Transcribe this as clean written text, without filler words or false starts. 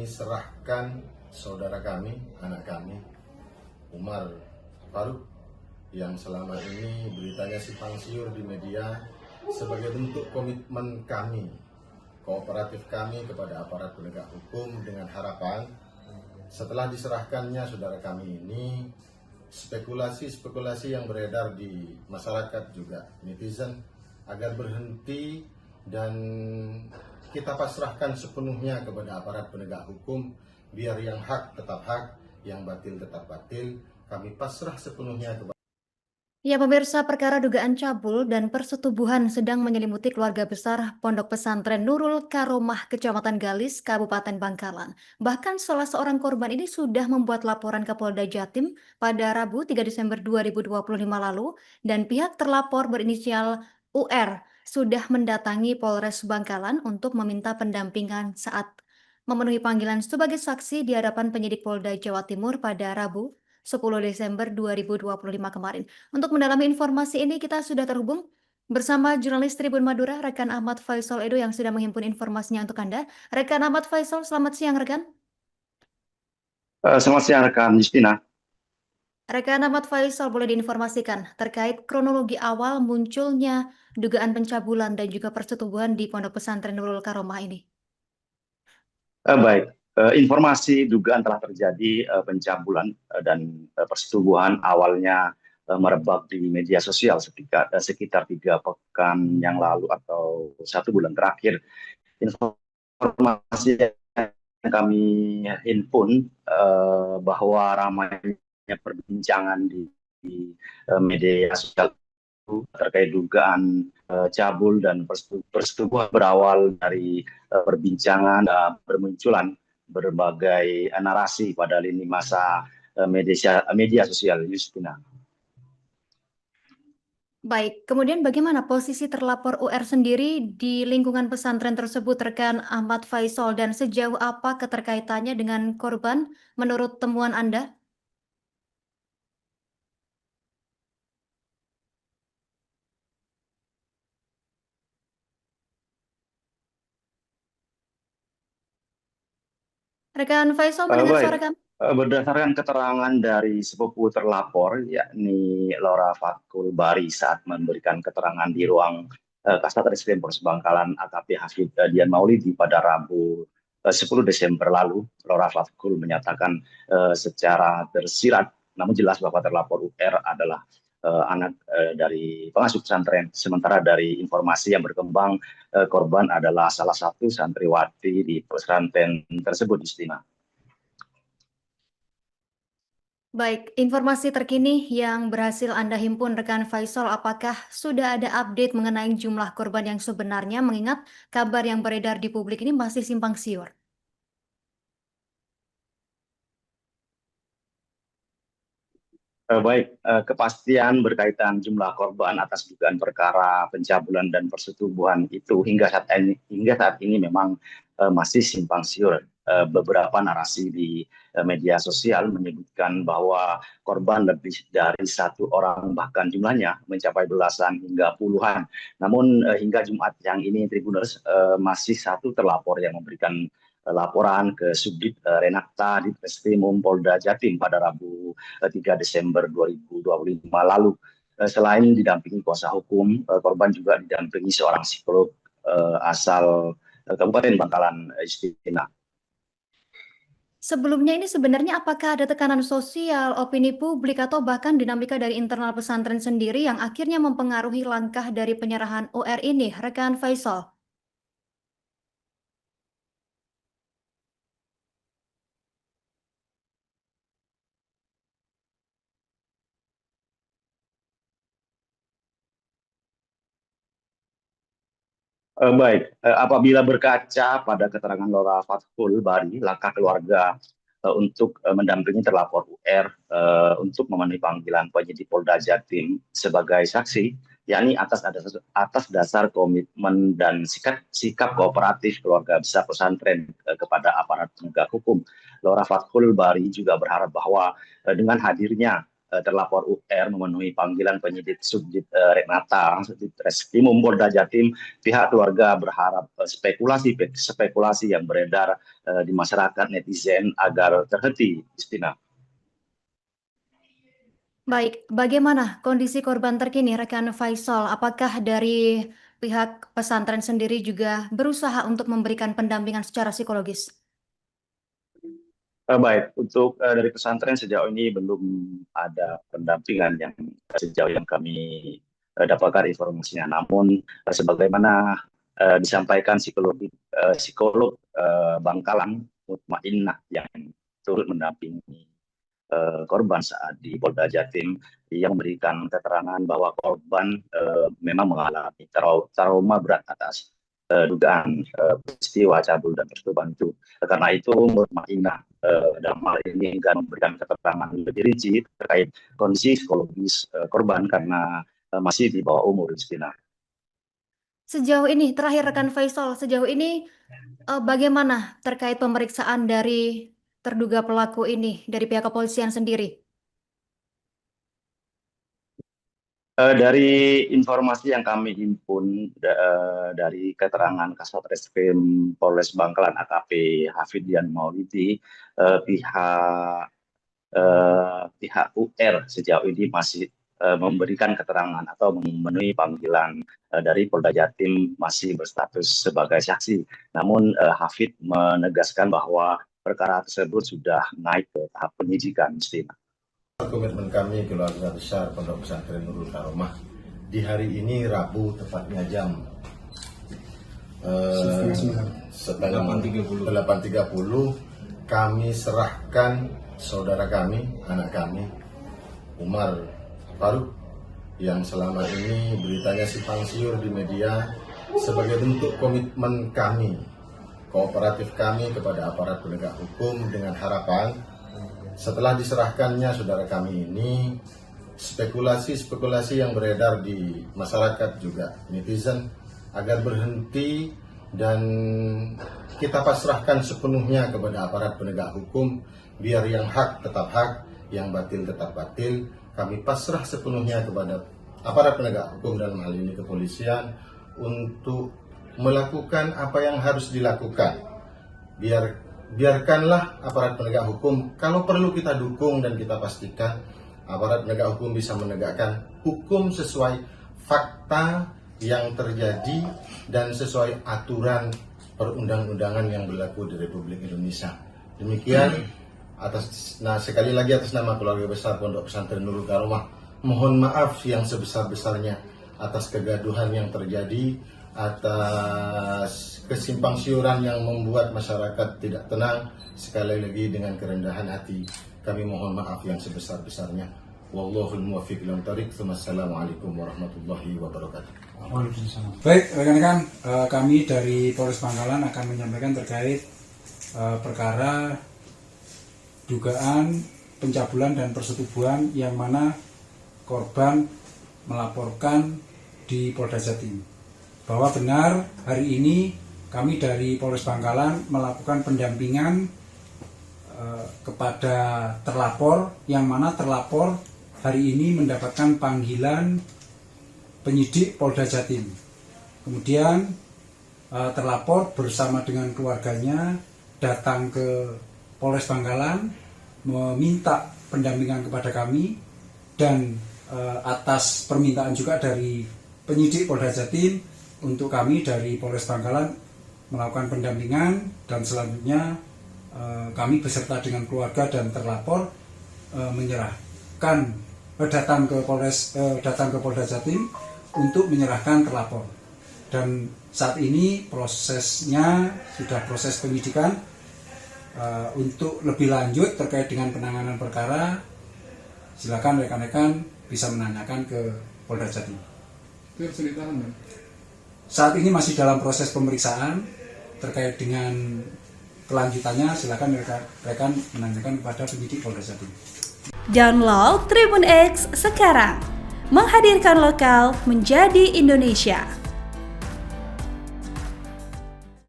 serahkan saudara kami, anak kami, Umar Faruk, yang selama ini beritanya simpang siur di media sebagai bentuk komitmen kami, kooperatif kami kepada aparat penegak hukum dengan harapan setelah diserahkannya saudara kami ini, spekulasi-spekulasi yang beredar di masyarakat juga netizen agar berhenti dan kita pasrahkan sepenuhnya kepada aparat penegak hukum, biar yang hak tetap hak, yang batil tetap batil. Kami pasrah sepenuhnya kepada. Ya, pemirsa, perkara dugaan cabul dan persetubuhan sedang menyelimuti keluarga besar Pondok Pesantren Nurul Karomah, Kecamatan Galis, Kabupaten Bangkalan. Bahkan salah seorang korban ini sudah membuat laporan ke Polda Jatim pada Rabu 3 Desember 2025 lalu, dan pihak terlapor berinisial UR sudah mendatangi Polres Bangkalan untuk meminta pendampingan saat memenuhi panggilan sebagai saksi di hadapan penyidik Polda Jawa Timur pada Rabu 10 Desember 2025 kemarin. Untuk mendalami informasi ini kita sudah terhubung bersama jurnalis Tribun Madura, rekan Ahmad Faisal Edo yang sudah menghimpun informasinya untuk Anda. Rekan Ahmad Faisal, selamat siang rekan. Selamat siang rekan Justina. Rekan Ahmad Faisal, boleh diinformasikan terkait kronologi awal munculnya dugaan pencabulan dan juga persetubuhan di Pondok Pesantren Nurul Karomah ini? Baik, informasi dugaan telah terjadi pencabulan dan persetubuhan awalnya merebak di media sosial sekitar 3 pekan yang lalu atau 1 bulan terakhir. Informasi yang kami himpun bahwa ramainya perbincangan di media sosial terkait dugaan cabul dan persetubuhan berawal dari perbincangan dan bermunculan berbagai narasi pada lini masa media sosial, Justina. Baik, kemudian bagaimana posisi terlapor UR sendiri di lingkungan pesantren tersebut, rekan Ahmad Faisal, dan sejauh apa keterkaitannya dengan korban menurut temuan Anda? Rekan Faisal mendengar Baik, suara kami? berdasarkan keterangan dari sepupu terlapor, yakni Laura Fatkul Bari saat memberikan keterangan di ruang Kasat Reskrim Polres Bangkalan AKP Hafid Dian Maulidi pada Rabu 10 Desember lalu, Laura Fatkul menyatakan secara tersirat, namun jelas bahwa terlapor UR adalah anak dari pengasuh pesantren. Sementara dari informasi yang berkembang, korban adalah salah satu santriwati di pesantren tersebut, Justina. Baik, informasi terkini yang berhasil Anda himpun rekan Faisal, apakah sudah ada update mengenai jumlah korban yang sebenarnya, mengingat kabar yang beredar di publik ini masih simpang siur? Baik, kepastian berkaitan jumlah korban atas dugaan perkara pencabulan dan persetubuhan itu hingga saat ini memang masih simpang siur. Beberapa narasi di media sosial menyebutkan bahwa korban lebih dari 1 orang, bahkan jumlahnya mencapai belasan hingga puluhan. Namun hingga Jumat yang ini, Tribuners, masih 1 terlapor yang memberikan laporan ke Subdit Renakta di Reskrimum Polda Jatim pada Rabu 3 Desember 2025 lalu. Selain didampingi kuasa hukum, korban juga didampingi seorang psikolog asal Kabupaten Bangkalan, Justina. Sebelumnya ini sebenarnya apakah ada tekanan sosial, opini publik, atau bahkan dinamika dari internal pesantren sendiri yang akhirnya mempengaruhi langkah dari penyerahan UR ini, rekan Faisal? Baik, apabila berkaca pada keterangan Laura Fatkul Bari, langkah keluarga untuk mendampingi terlapor UR untuk memenuhi panggilan penyidik Polda Jatim sebagai saksi, yakni atas dasar komitmen dan sikap kooperatif keluarga besar pesantren kepada aparat penegak hukum. Laura Fatkul Bari juga berharap bahwa dengan hadirnya terlapor UR memenuhi panggilan penyidik Subdit Renata, Subdit Reskrimum Polda Jatim, pihak keluarga berharap spekulasi yang beredar di masyarakat netizen agar terhenti, Justina. Baik, bagaimana kondisi korban terkini, rekan Faisal? Apakah dari pihak pesantren sendiri juga berusaha untuk memberikan pendampingan secara psikologis? Baik, untuk dari pesantren sejauh ini belum ada pendampingan yang sejauh yang kami dapatkan informasinya. Namun sebagaimana disampaikan psikolog Bangkalan Mutmainnah yang turut mendampingi korban saat di Polda Jatim, yang memberikan keterangan bahwa korban memang mengalami trauma berat atas dugaan peristiwa cabul dan percobaan itu. Karena itu Mutmainnah dalam hal ini enggan memberikan keterangan lebih rinci terkait kondisi psikologis korban karena masih di bawah umur, Justina. Sejauh ini, terakhir rekan Faisal, sejauh ini bagaimana terkait pemeriksaan dari terduga pelaku ini dari pihak kepolisian sendiri? Dari informasi yang kami himpun dari keterangan Kasat Reskrim Polres Bangkalan AKP Hafidyan Maulidi, pihak UR sejauh ini masih memberikan keterangan atau memenuhi panggilan dari Polda Jatim, masih berstatus sebagai saksi. Namun Hafid menegaskan bahwa perkara tersebut sudah naik ke tahap penyidikan, Justina. Komitmen kami keluarga besar Pondok Pesantren Nurul Karomah di hari ini Rabu tepatnya jam 8.30 kami serahkan saudara kami, anak kami Umar Faruk yang selama ini beritanya simpang siur di media sebagai bentuk komitmen kami, kooperatif kami kepada aparat penegak hukum dengan harapan setelah diserahkannya saudara kami ini, spekulasi-spekulasi yang beredar di masyarakat juga netizen agar berhenti dan kita pasrahkan sepenuhnya kepada aparat penegak hukum, biar yang hak tetap hak, yang batil tetap batil. Kami pasrah sepenuhnya kepada aparat penegak hukum, dalam hal ini kepolisian, untuk melakukan apa yang harus dilakukan. Biarkanlah aparat penegak hukum, kalau perlu kita dukung dan kita pastikan aparat penegak hukum bisa menegakkan hukum sesuai fakta yang terjadi dan sesuai aturan perundang-undangan yang berlaku di Republik Indonesia. Demikian sekali lagi atas nama keluarga besar Pondok Pesantren Nurul Karomah, mohon maaf yang sebesar-besarnya atas kegaduhan yang terjadi, atas kesimpangsiuran yang membuat masyarakat tidak tenang. Sekali lagi dengan kerendahan hati kami mohon maaf yang sebesar-besarnya. Wallahul muwaffiq ila thoriq. Wassalamualaikum warahmatullahi wabarakatuh. Baik, rekan-rekan, kami dari Polres Bangkalan akan menyampaikan terkait perkara dugaan pencabulan dan persetubuhan yang mana korban melaporkan di Polda Jatim, bahwa benar hari ini kami dari Polres Bangkalan melakukan pendampingan kepada terlapor, yang mana terlapor hari ini mendapatkan panggilan penyidik Polda Jatim. Kemudian terlapor bersama dengan keluarganya datang ke Polres Bangkalan meminta pendampingan kepada kami, dan atas permintaan juga dari penyidik Polda Jatim untuk kami dari Polres Bangkalan melakukan pendampingan, dan selanjutnya kami beserta dengan keluarga dan terlapor datang ke Polda Jatim untuk menyerahkan terlapor. Dan saat ini prosesnya sudah proses penyidikan. Untuk lebih lanjut terkait dengan penanganan perkara, silakan rekan-rekan bisa menanyakan ke Polda Jatim. Saat ini masih dalam proses pemeriksaan. Terkait dengan kelanjutannya, silakan rekan-rekan menanyakan kepada penyidik Polda Jatim. Download Tribun X sekarang, menghadirkan lokal menjadi Indonesia.